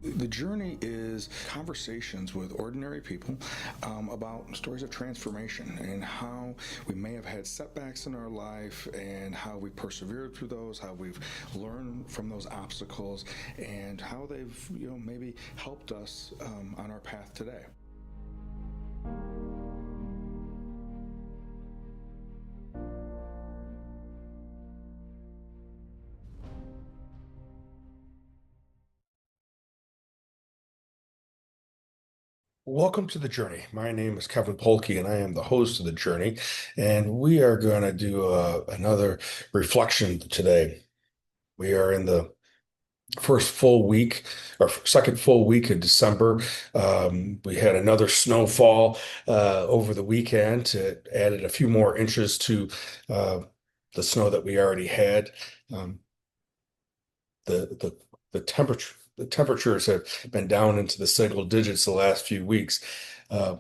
The journey is conversations with ordinary people about stories of transformation and how we may have had setbacks in our life and how we persevered through those, how we've learned from those obstacles, and how they've maybe helped us on our path today. Welcome to the journey. My name is Kevin Polkey, and I am the host of the journey. And we are going to do another reflection today. We are in the first full week, or second full week of December. We had another snowfall over the weekend. It added a few more inches to uh, the snow that we already had. Um, the the temperatures have been down into the single digits the last few weeks. Uh,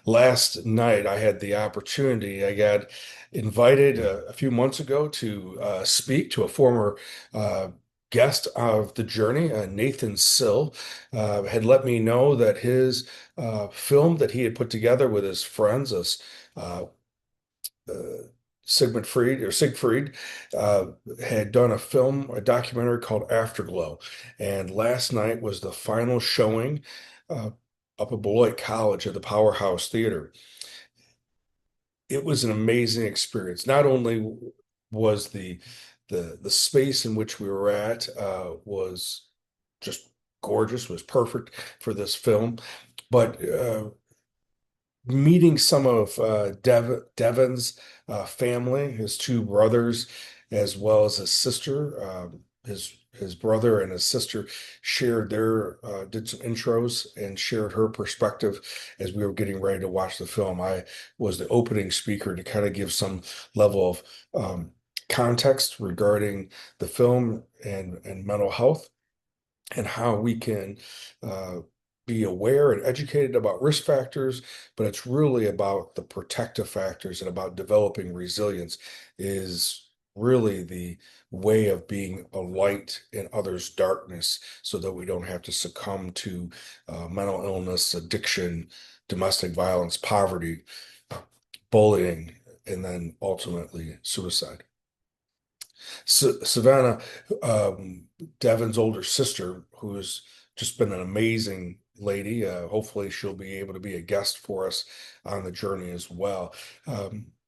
Last night, I had the opportunity. I got invited a few months ago to speak to a former uh, guest of the journey, Nathan Sill, had let me know that his film that he had put together with his friends, uh, uh, Siegfried, had done a documentary called Afterglow. And last night was the final showing uh, up at Beloit College at the Powerhouse Theater. It was an amazing experience. Not only was the space in which we were at was just gorgeous, was perfect for this film, but meeting some of Devin's family, his two brothers, as well as his sister. His brother and his sister shared their did some intros and shared her perspective as we were getting ready to watch the film. I was the opening speaker to kind of give some level of context regarding the film and mental health and how we can uh, be aware and educated about risk factors, but it's really about the protective factors and about developing resilience is really the way of being a light in others' darkness so that we don't have to succumb to mental illness, addiction, domestic violence, poverty, bullying, and then ultimately suicide. Savannah, Devin's older sister, who has just been an amazing lady. Hopefully, she'll be able to be a guest for us on the journey as well.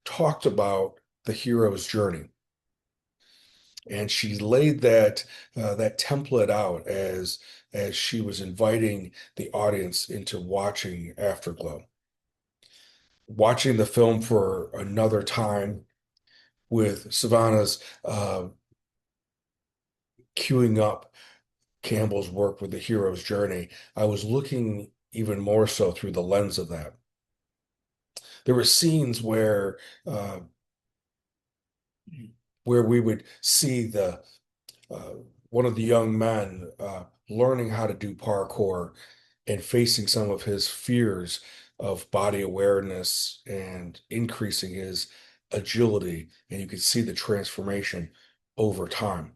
Talked about the hero's journey, and she laid that template out as she was inviting the audience into watching Afterglow, watching the film for another time with Savannah's queuing up Campbell's work with the hero's journey, I was looking even more so through the lens of that. There were scenes uh, where we would see the uh, one of the young men learning how to do parkour and facing some of his fears of body awareness and increasing his agility, and you could see the transformation over time.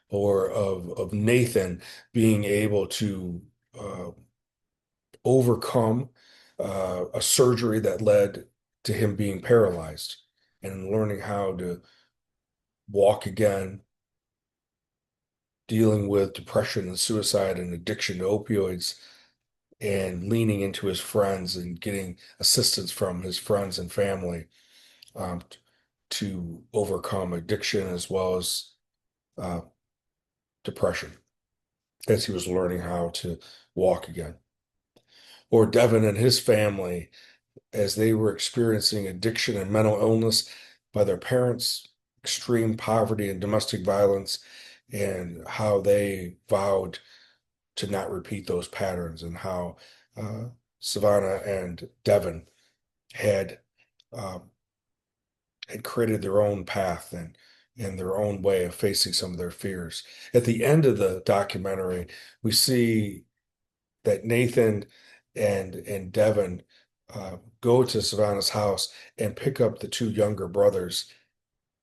Or of Nathan being able to uh, overcome a surgery that led to him being paralyzed and learning how to walk again, dealing with depression and suicide and addiction to opioids, and leaning into his friends and getting assistance from his friends and family um, to overcome addiction as well as uh, depression as he was learning how to walk again. Or Devin and his family as they were experiencing addiction and mental illness by their parents, extreme poverty and domestic violence, and how they vowed to not repeat those patterns, and how uh, Savannah and Devin had um, had created their own path and their own way of facing some of their fears. At the end of the documentary, we see that Nathan and Devin go to Savannah's house and pick up the two younger brothers,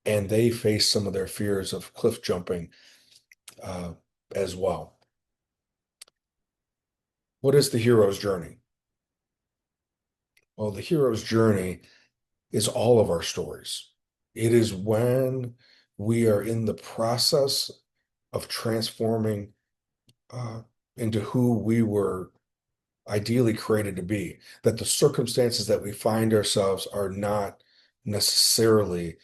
and they face some of their fears of cliff jumping uh, as well. What is the hero's journey? Well, the hero's journey is all of our stories. It is when we are in the process of transforming uh, into who we were ideally created to be, that the circumstances that we find ourselves are not necessarily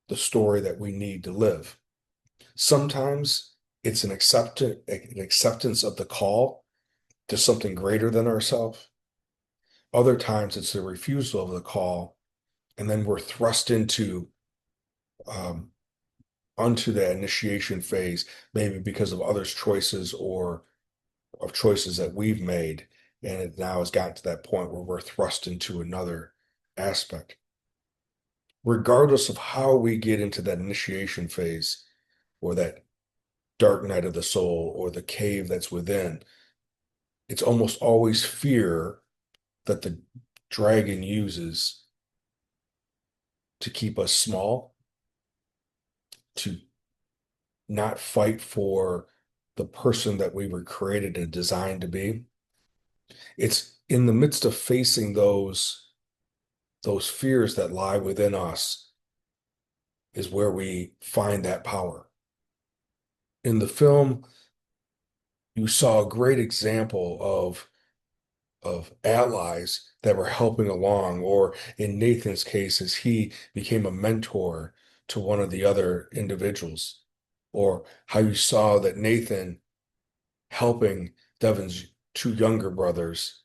the story that we need to live. Sometimes it's an acceptance of the call to something greater than ourselves. Other times it's the refusal of the call, and then we're thrust um, onto that initiation phase, maybe because of others' choices or of choices that we've made. And it now has gotten to that point where we're thrust into another aspect. Regardless of how we get into that initiation phase or that dark night of the soul or the cave that's within, it's almost always fear that the dragon uses to keep us small, to not fight for the person that we were created and designed to be. It's in the midst of facing those fears that lie within us is where we find that power. In the film, you saw a great example of allies that were helping along, or in Nathan's case, as he became a mentor to one of the other individuals, or how you saw that Nathan helping Devin's two younger brothers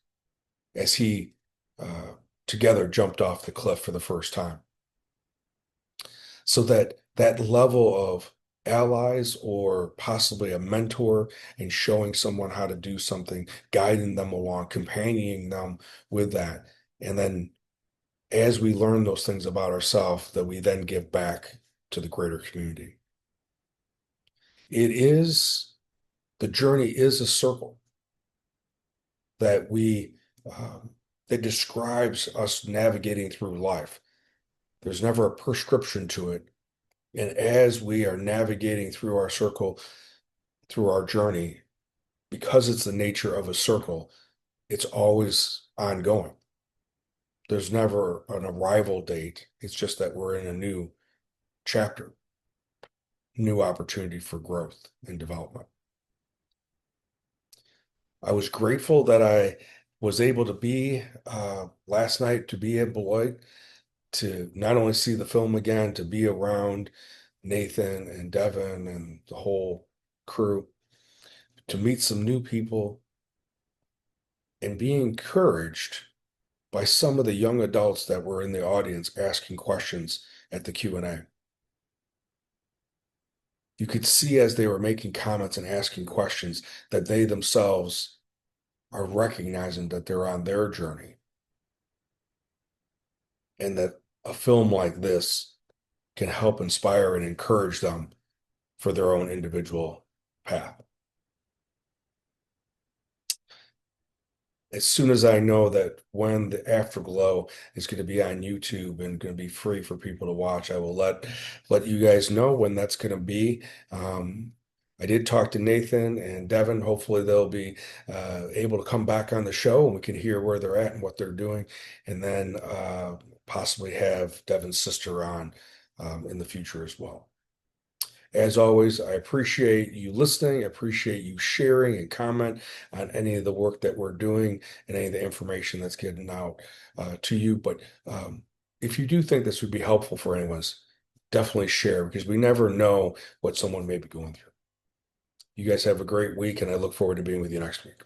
as he uh, together jumped off the cliff for the first time. So that level of allies or possibly a mentor and showing someone how to do something, guiding them along, companioning them with that. And then as we learn those things about ourselves, that we then give back to the greater community. It is, the journey is a circle that we, that describes us navigating through life. There's never a prescription to it. And as we are navigating through our circle, through our journey, because it's the nature of a circle, it's always ongoing. There's never an arrival date. It's just that we're in a new chapter, new opportunity for growth and development. I was grateful that I was able to be last night to be in Beloit, to not only see the film again, to be around Nathan and Devin and the whole crew, to meet some new people and be encouraged by some of the young adults that were in the audience asking questions at the Q&A. You could see as they were making comments and asking questions that they themselves are recognizing that they're on their journey and that a film like this can help inspire and encourage them for their own individual path. As soon as I know that when the Afterglow is going to be on YouTube and going to be free for people to watch, I will let you guys know when that's going to be. I did talk to Nathan and Devin. Hopefully, they'll be able to come back on the show and we can hear where they're at and what they're doing, and then possibly have Devin's sister on in the future as well. As always, I appreciate you listening. I appreciate you sharing and comment on any of the work that we're doing and any of the information that's getting out to you. But if you do think this would be helpful for anyone's, definitely share, because we never know what someone may be going through. You guys have a great week, and I look forward to being with you next week.